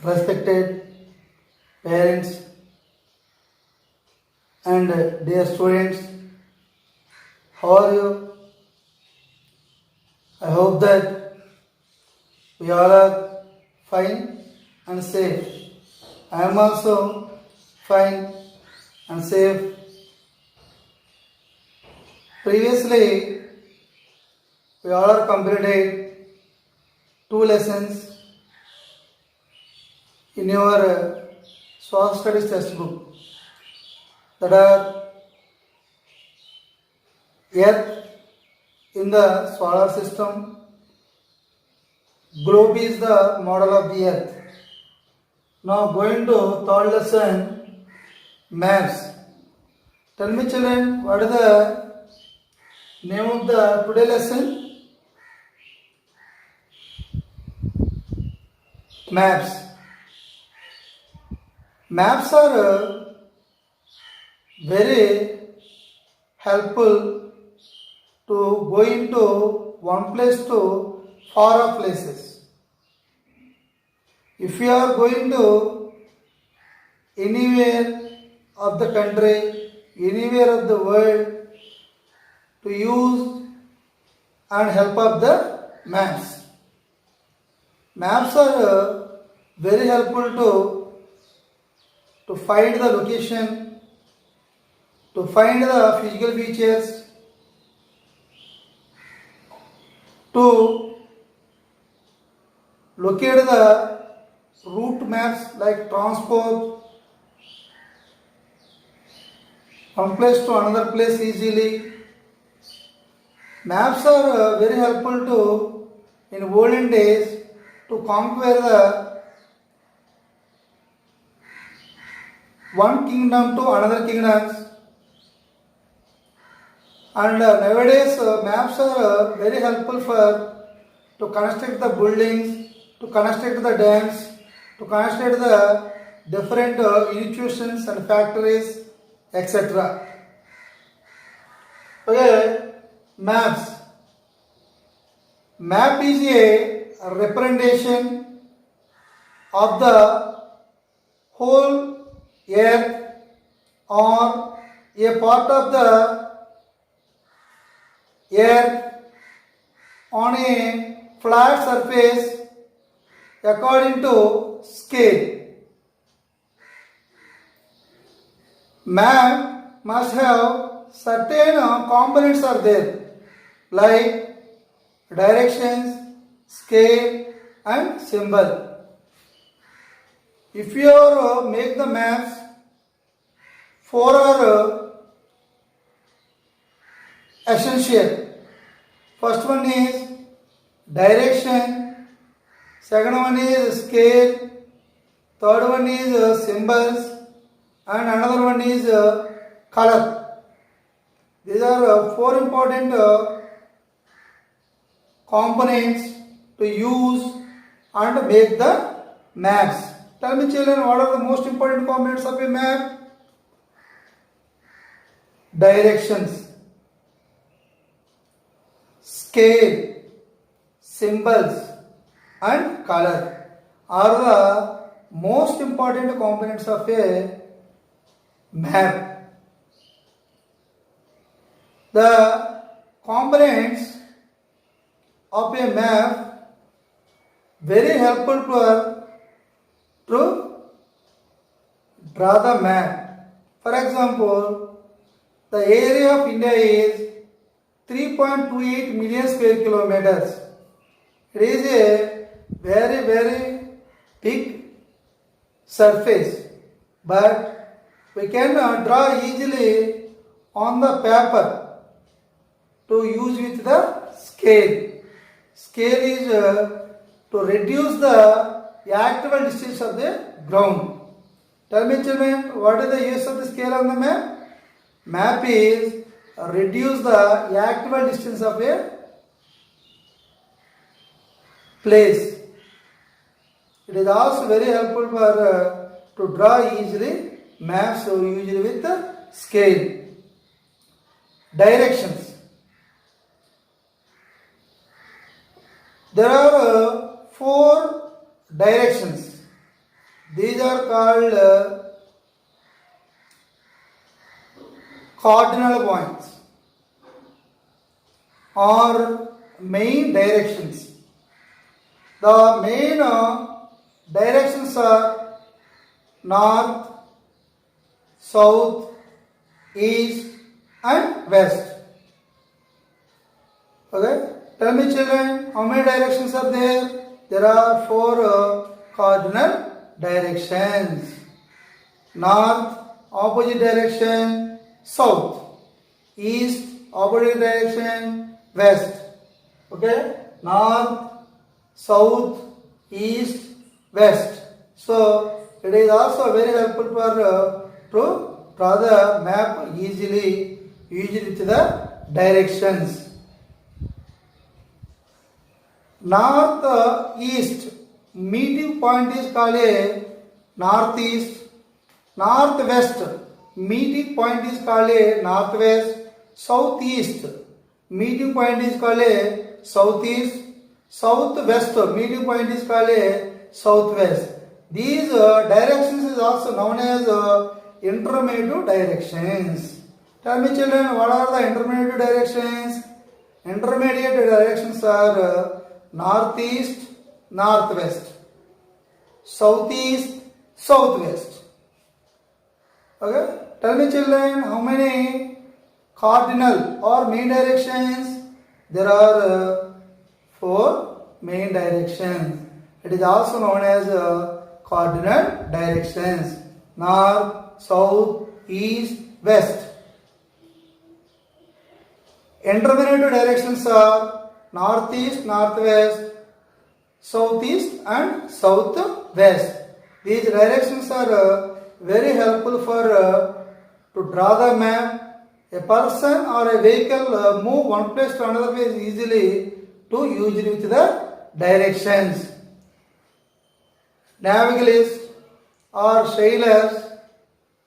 respected parents and dear students, how are you? I hope that we all are fine and safe. I am also fine and safe. Previously, we all are completed 2 lessons in your social studies textbook, that are Earth in the solar system, globe is the model of the Earth. Now going to third lesson, maps. Tell me children, what is the name of the today lesson? Maps. Maps are very helpful to go into one place to far off places. If you are going to anywhere of the country, anywhere of the world, to use and help of the maps. Maps are very helpful to find the location, to find the physical features, to locate the route maps like transport one place to another place easily. Maps are very helpful in olden days to conquer the one kingdom to another kingdoms. And nowadays maps are very helpful to construct the buildings, to construct the dams, to construct the different institutions and factories, etc. Okay, maps. Map is a representation of the whole earth or a part of the earth on a flat surface according to scale. Map must have certain components are there like directions, scale and symbol. If you make the maps, 4 are essential. First one is direction, second one is scale, third one is symbols and another one is color. These are 4 important components to use and make the maps. Tell me children, what are the most important components of a map? Directions, scale, symbols and color are the most important components of a map. The components of a map very helpful to draw the map. For example, the area of India is 3.28 million square kilometers. It is a very big surface, but we can draw easily on the paper to use with the scale. Scale is to reduce the actual distance of the ground. Tell me children, what is the use of the scale on the map? Map is reduce the actual distance of a place. It is also very helpful to draw easily maps, so usually with the scale. Directions. There are 4 directions. are called cardinal points or main directions. The main directions are north, south, east and west. Okay, tell me children, how many directions are there? There are four cardinal directions. North, opposite direction, south. East, opposite direction, west. Okay, north, south, east, west. So it is also very helpful for to draw the map easily with the directions. North east meeting point is called a northeast. Northwest meeting point is called a northwest. Southeast meeting point is called a southeast. Southwest meeting point is called a southwest. These directions is also known as intermediate directions. Tell me children, what are the intermediate directions? Intermediate directions are northeast, northwest, southeast, southwest. Okay, tell me children, how many cardinal or main directions? There are four main directions. It is also known as cardinal directions: north, south, east, west. Intermediate directions are northeast, northwest, southeast and southwest. These directions are very helpful for to draw the map. A person or a vehicle move one place to another place easily to use it with the directions. Navigalists or sailors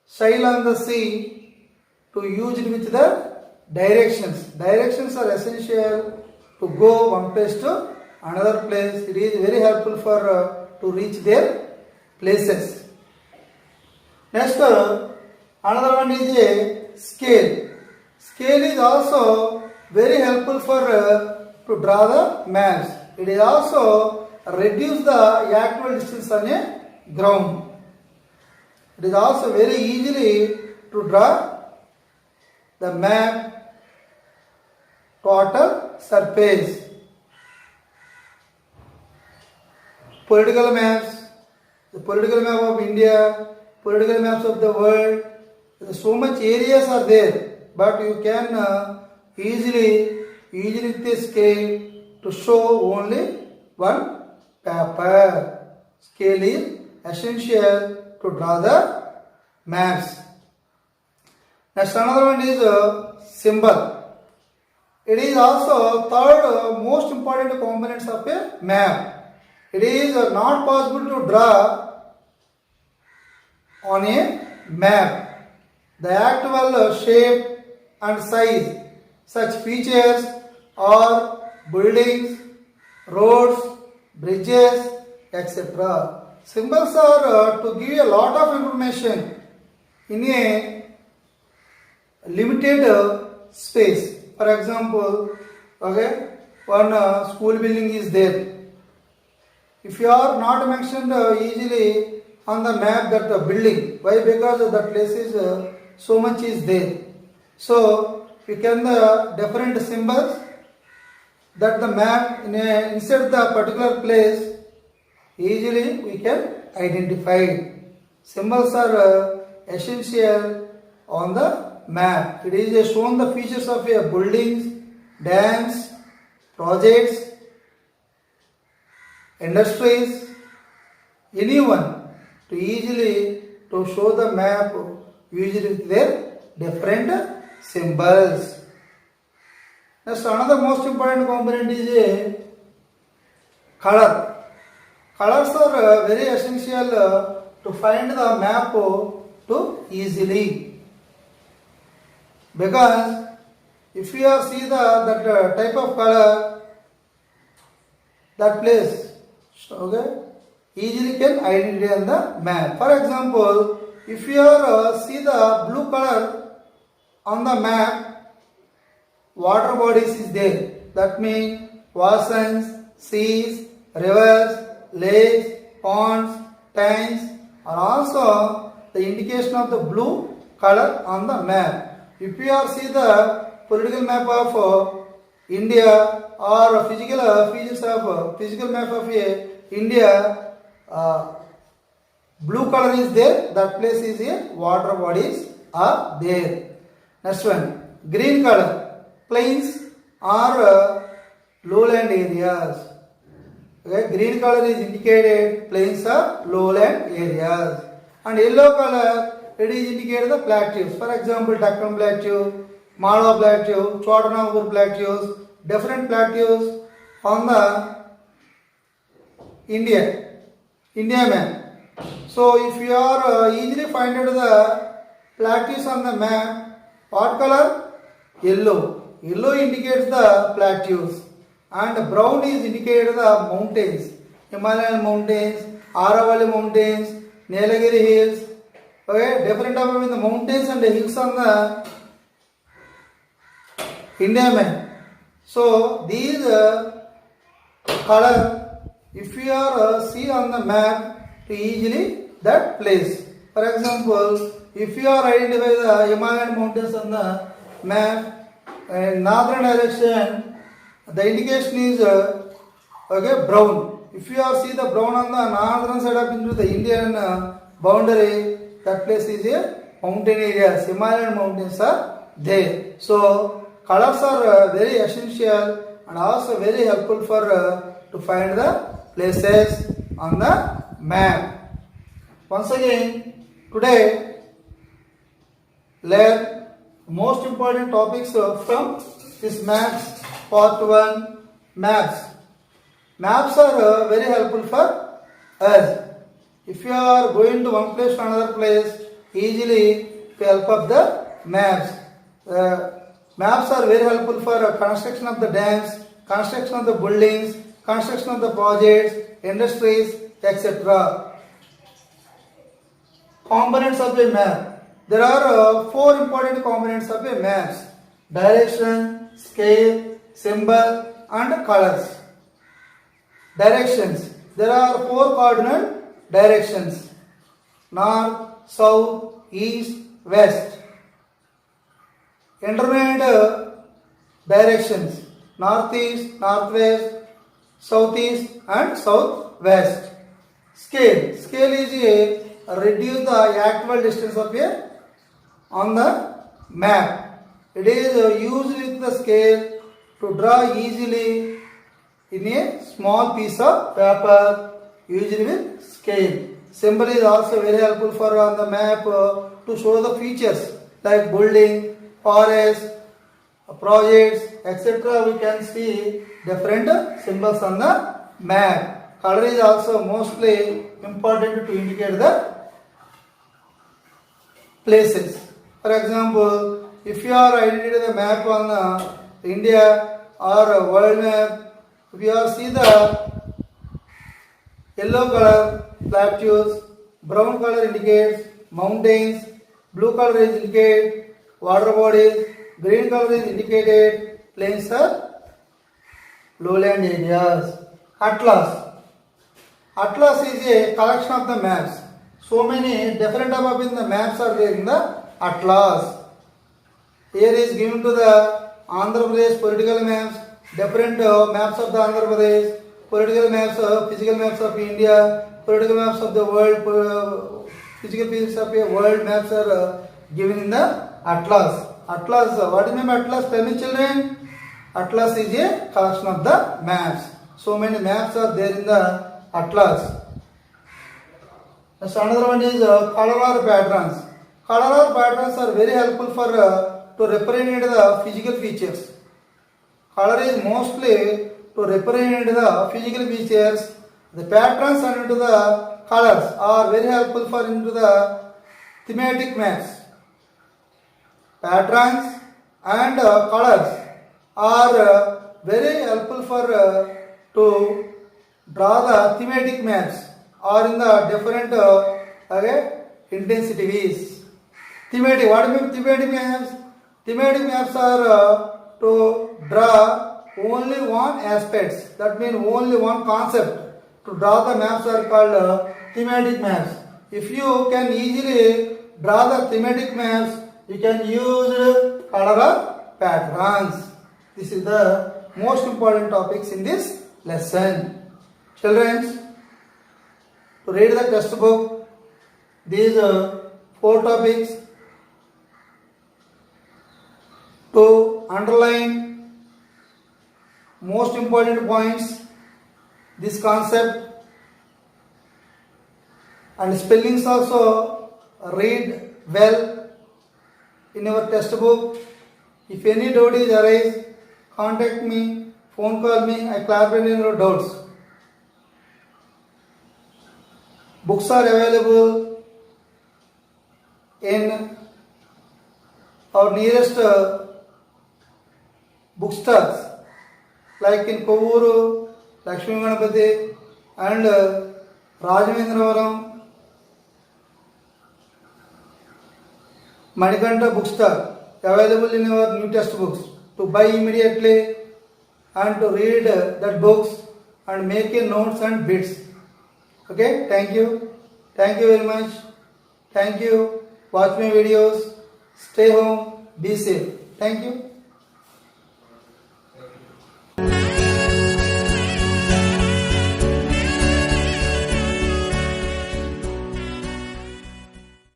sail on the sea to use it with the directions. Directions are essential to go one place to another place. It is very helpful for to reach their places. Next, another one is a scale. Scale is also very helpful for to draw the maps. It is also reduce the actual distance on a ground. It is also very easily to draw the map total surface. Political maps, the political map of India, political maps of the world. So much areas are there, but you can easily with a scale to show only one paper. Scale is essential to draw the maps. Next, another one is a symbol. It is also third most important components of a map. It is not possible to draw on a map the actual shape and size. Such features are buildings, roads, bridges, etc. Symbols are to give a lot of information in a limited space. For example, okay, one school building is there. If you are not mentioned easily on the map that building, why? Because the place is so much is there. So you can the different symbols that the map inside the particular place easily we can identify. Symbols are essential on the map. It is shown the features of buildings, dams, projects, industries, anyone to easily to show the map usually with their different symbols. Next, another most important component is a color. Colors are very essential to find the map to easily, because if you are see that type of color, that place, okay, easily can identify on the map. For example, if you are see the blue color on the map, water bodies is there. That means oceans, seas, rivers, lakes, ponds, tanks are also the indication of the blue color on the map. If you are see the political map of India or physical features of physical map of India, blue color is there. That place is here. Water bodies are there. Next one, green color, plains or lowland areas. Okay, green color is indicated plains or lowland areas, and yellow color it is indicated the plateaus. For example, Deccan Plateau, Malwa Plateau, Chotanagpur Plateaus, different plateaus on the India map. So if you are easily find out the plateaus on the map, what color? Yellow. Yellow indicates the plateaus, and brown is indicated the mountains, Himalayan mountains, Aravalli mountains, Nilagiri hills. Okay, different type of the mountains and the hills on the India map. So these color, if you are see on the map, to easily that place. For example, if you are identify the Himalayan mountains on the map in northern direction, the indication is okay, brown. If you are see the brown on the northern side of into the Indian boundary, that place is a mountain area. Himalayan mountains are there. So colors are very essential and also very helpful for to find the places on the map. Once again, today learn most important topics from this maps part 1. Maps. Maps are very helpful for us. If you are going to one place to another place, easily with help of the maps. Maps are very helpful for construction of the dams, construction of the buildings, construction of the projects, industries, etc. Components of a map. There are 4 important components of a map: direction, scale, symbol, and colors. Directions. There are 4 cardinal directions: north, south, east, west. Intermediate directions: northeast, northwest, southeast, and southwest. Scale. Scale is a reduce the actual distance of a on the map. It is used with the scale to draw easily in a small piece of paper, usually with scale. Symbol is also very helpful for on the map to show the features like building, forest, projects, etc. We can see different symbols on the map. Color is also mostly important to indicate the places. For example, if you are identifying the map on India or a world map, if you are see the yellow color plateaus, brown color indicates mountains, blue color is indicate water bodies, green color is indicated plains or lowland areas. Atlas. Atlas is a collection of the maps. So many different type of in the maps are there in the atlas. Here is given to the Andhra Pradesh political maps, different maps of the Andhra Pradesh, political maps, physical maps of India, political maps of the world, physical pieces of a world maps are given in the atlas. Atlas, what is mean by atlas? Tell me children. Atlas is a collection of the maps. So many maps are there in the atlas. Next another one is color or patterns. Color or patterns are very helpful for to represent the physical features. Color is mostly to represent the physical features. The patterns and into the colors are very helpful for into the thematic maps. Patterns and colors are very helpful for to draw the thematic maps or in the different intensities. Thematic, what mean thematic maps? Thematic maps are to draw only one aspects, that means only one concept. To draw the maps are called thematic maps. If you can easily draw the thematic maps, you can use color patterns. This is the most important topics in this lesson. Children, to read the textbook, these 4 topics, to underline most important points, this concept, and spellings also read well in your textbook. If any doubt is arise, contact me, phone call me, I clarify your doubts. Books are available in our nearest bookstores like in Kovuru, Lakshmi Ganapati and Rajamendravaram, Manikanta bookstore available in your new textbooks to buy immediately and to read that books and make a notes and bits. Okay, thank you very much. Thank you. Watch my videos. Stay home. Be safe. Thank you.